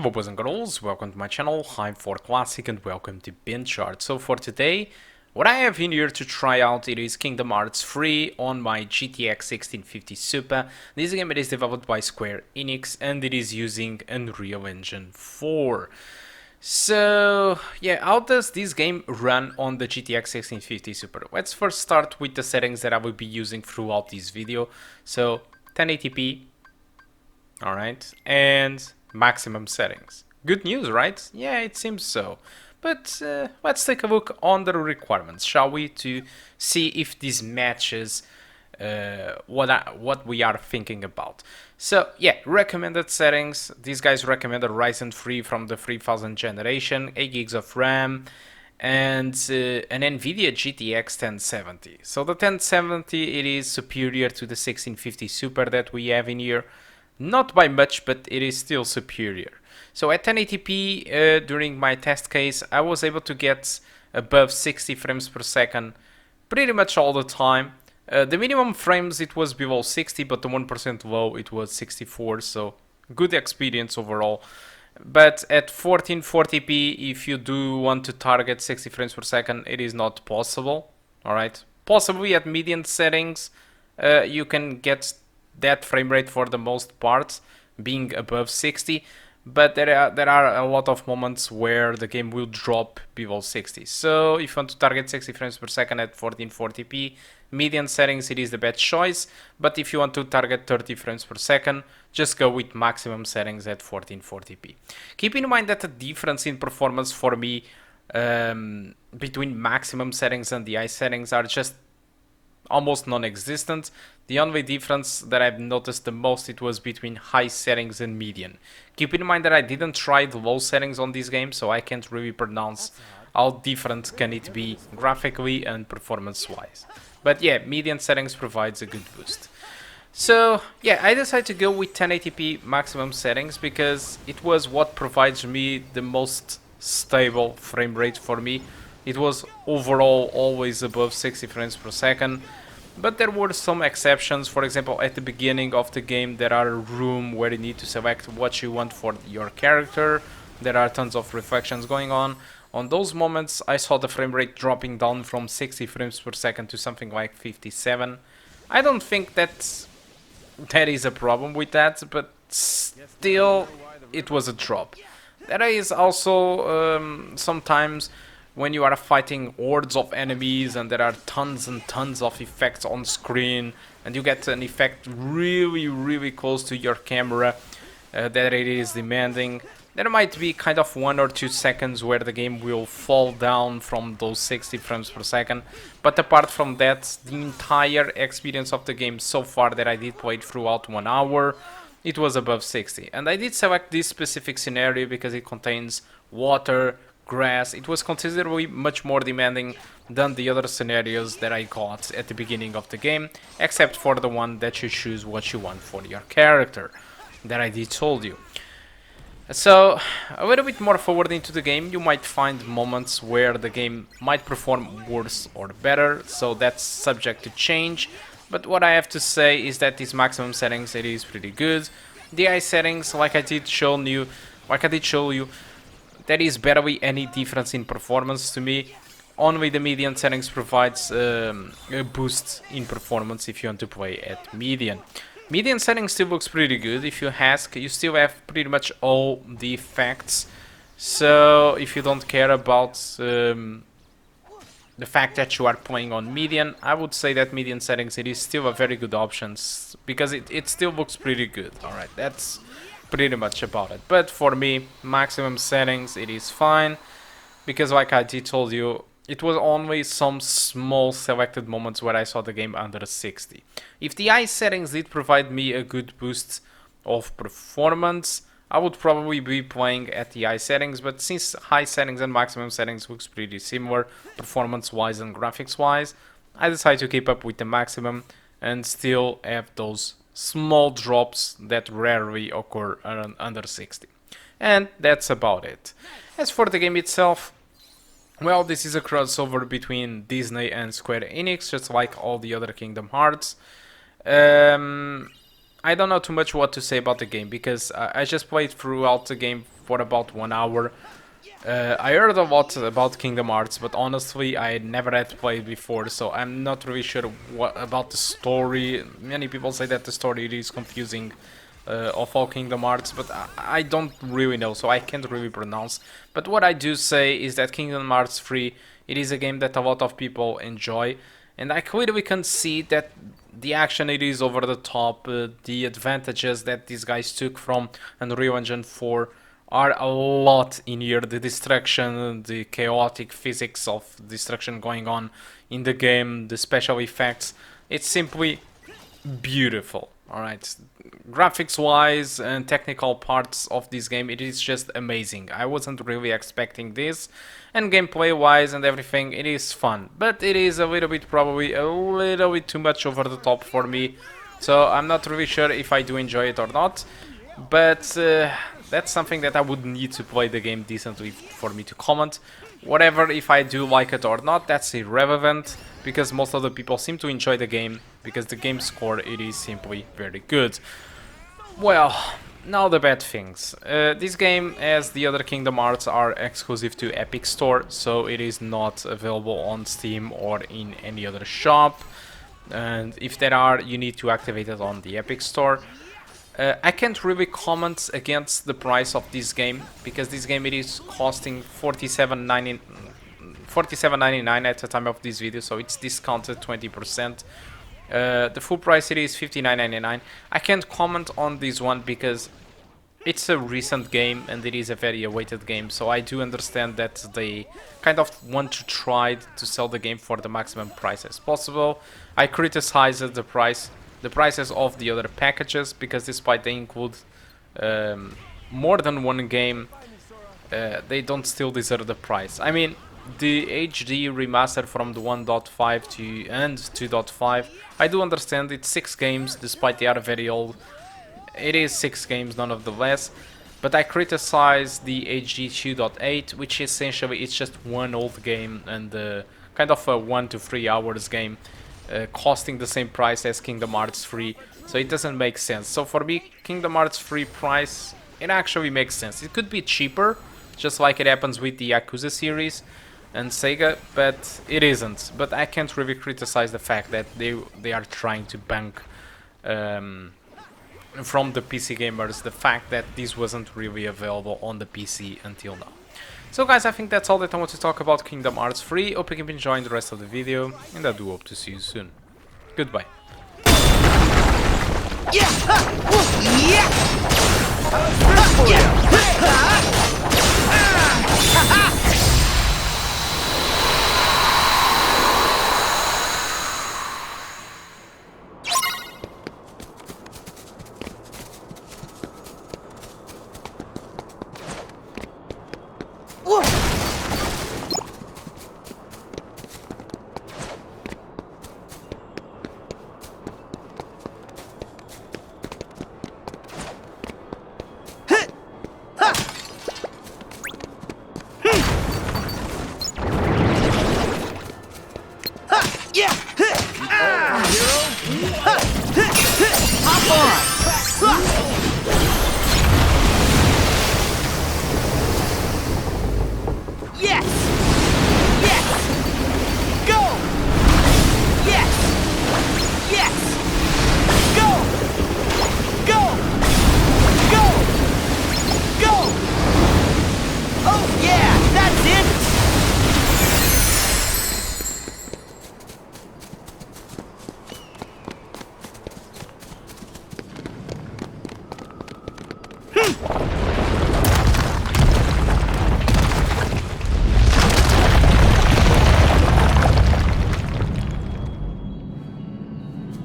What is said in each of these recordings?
Hello boys and girls, welcome to my channel, I'm for Classic and welcome to BenchART. So for today, what I have in here to try out it is Kingdom Hearts 3 on my GTX 1650 Super. This game is developed by Square Enix and it is using Unreal Engine 4. So yeah, how does this game run on the GTX 1650 Super? Let's first start with the settings that I will be using throughout this video. So 1080p, alright, and maximum settings. Good news, right? Yeah, it seems so. But let's take a look on the requirements, shall we, to see if this matches what we are thinking about. So yeah, recommended settings. These guys recommend a Ryzen 3 from the 3000 generation, 8 gigs of RAM, and an Nvidia GTX 1070. So the 1070, it is superior to the 1650 Super that we have in here. Not by much, but it is still superior. So at 1080p, during my test case, I was able to get above 60 frames per second pretty much all the time. The minimum frames, it was below 60, but the 1% low, it was 64, so good experience overall. But at 1440p, if you do want to target 60 frames per second, it is not possible. Alright, possibly at median settings, you can get that frame rate for the most part, being above 60, but there are a lot of moments where the game will drop below 60. So if you want to target 60 frames per second at 1440p, median settings it is the best choice, but if you want to target 30 frames per second, just go with maximum settings at 1440p. Keep in mind that the difference in performance for me between maximum settings and the high settings are just almost non-existent. The only difference that I've noticed the most, it was between high settings and median. Keep in mind that I didn't try the low settings on this game, so I can't really pronounce how different can it be graphically and performance wise. But yeah, median settings provides a good boost. So yeah, I decided to go with 1080p maximum settings because it was what provides me the most stable frame rate for me. It was overall always above 60 frames per second, but there were some exceptions. For example, at the beginning of the game there are a room where you need to select what you want for your character. There are tons of reflections going on. On those moments I saw the frame rate dropping down from 60 frames per second to something like 57. I don't think that is a problem with that, but still it was a drop. There is also sometimes when you are fighting hordes of enemies and there are tons and tons of effects on screen and you get an effect really close to your camera that it is demanding, there might be kind of 1 or 2 seconds where the game will fall down from those 60 frames per second. But apart from that, the entire experience of the game so far that I did play throughout 1 hour, it was above 60. And I did select this specific scenario because it contains water, grass. It was considerably much more demanding than the other scenarios that I got at the beginning of the game, except for the one that you choose what you want for your character that I did told you. So a little bit more forward into the game, you might find moments where the game might perform worse or better, so that's subject to change. But what I have to say is that these maximum settings, it is pretty good. The high settings, like I did show you, there is barely any difference in performance to me. Only the median settings provides a boost in performance if you want to play at median. Median settings still looks pretty good. If you ask, you still have pretty much all the effects. So if you don't care about the fact that you are playing on median, I would say that median settings, it is still a very good option because it still looks pretty good. Alright, that's pretty much about it. But for me, maximum settings, it is fine because like I did told you, it was only some small selected moments where I saw the game under 60. If the high settings did provide me a good boost of performance, I would probably be playing at the high settings, but since high settings and maximum settings looks pretty similar performance wise and graphics wise, I decided to keep up with the maximum and still have those small drops that rarely occur under 60. And that's about it. As for the game itself, well, this is a crossover between Disney and Square Enix, just like all the other Kingdom Hearts. I don't know too much what to say about the game because I just played throughout the game for about 1 hour. I heard a lot about Kingdom Hearts, but honestly I never had played before, so I'm not really sure what about the story. Many people say that the story is confusing of all Kingdom Hearts, but I don't really know, so I can't really pronounce. But what I do say is that Kingdom Hearts 3, it is a game that a lot of people enjoy, and I clearly can see that the action it is over the top, the advantages that these guys took from Unreal Engine 4 are a lot in here. The destruction, the chaotic physics of destruction going on in the game, the special effects, it's simply beautiful. Alright, graphics wise and technical parts of this game, it is just amazing. I wasn't really expecting this, and gameplay wise and everything, it is fun, but it is a little bit, probably a little bit too much over the top for me, so I'm not really sure if I do enjoy it or not. But that's something that I would need to play the game decently for me to comment. Whatever, if I do like it or not, that's irrelevant, because most of the people seem to enjoy the game, because the game score, it is simply very good. Well, now the bad things. This game, as the other Kingdom Hearts, are exclusive to Epic Store, so it is not available on Steam or in any other shop. And if there are, you need to activate it on the Epic Store. I can't really comment against the price of this game, because this game it is costing $47.99 at the time of this video, so it's discounted 20%. The full price it is $59.99. I can't comment on this one because it's a recent game and it is a very awaited game, so I do understand that they kind of want to try to sell the game for the maximum price as possible. I criticized the prices of the other packages, because despite they include more than one game, they don't still deserve the price. I mean, the HD remaster from the 1.5 to and 2.5, I do understand it's 6 games, despite they are very old. It is 6 games nonetheless, but I criticize the HD 2.8, which essentially it's just one old game and kind of a 1 to 3 hours game. Costing the same price as Kingdom Hearts 3, so it doesn't make sense. So for me, Kingdom Hearts 3 price, it actually makes sense. It could be cheaper, just like it happens with the Yakuza series and Sega, but it isn't. But I can't really criticize the fact that they are trying to bank from the PC gamers the fact that this wasn't really available on the PC until now. So guys, I think that's all that I want to talk about Kingdom Hearts 3. Hope you keep enjoying the rest of the video, and I do hope to see you soon. Goodbye.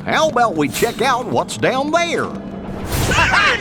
How about we check out what's down there? Come on!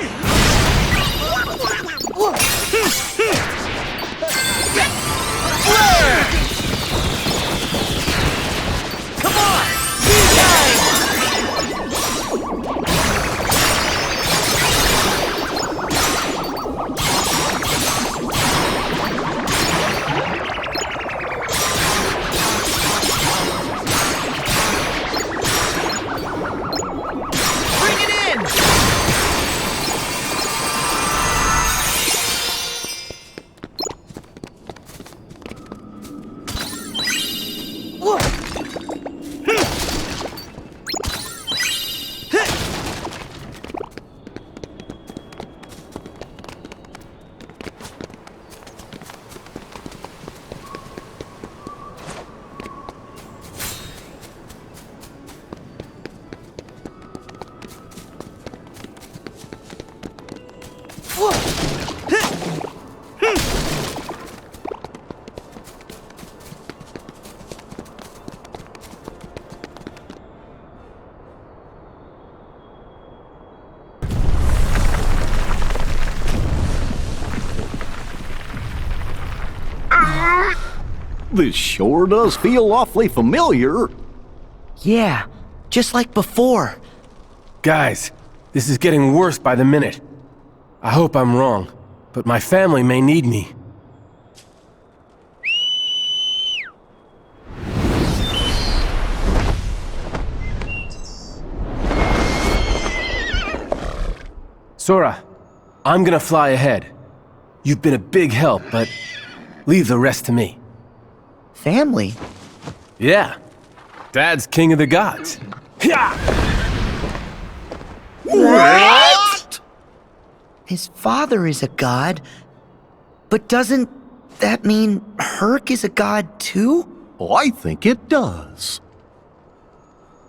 This sure does feel awfully familiar. Yeah, just like before. Guys, this is getting worse by the minute. I hope I'm wrong, but my family may need me. Sora, I'm gonna fly ahead. You've been a big help, but leave the rest to me. Family? Yeah. Dad's king of the gods. Yeah! What? His father is a god. But doesn't that mean Herc is a god too? I think it does.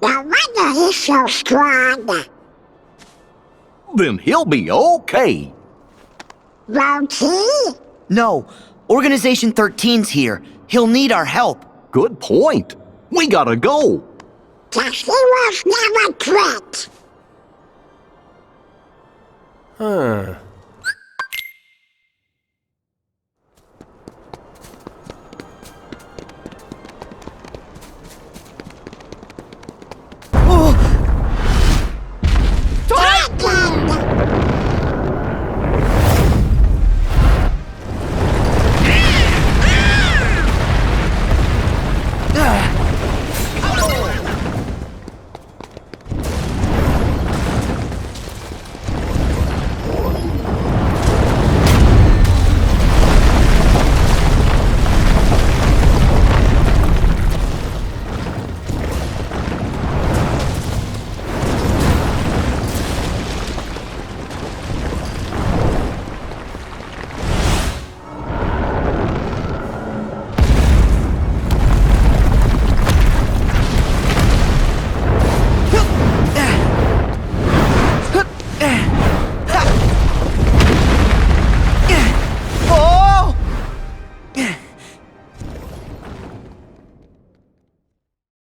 No wonder he's so strong. Then he'll be okay. Won't he? No, Organization 13's here. He'll need our help. Good point. We gotta go. Cause he was never quit. Huh.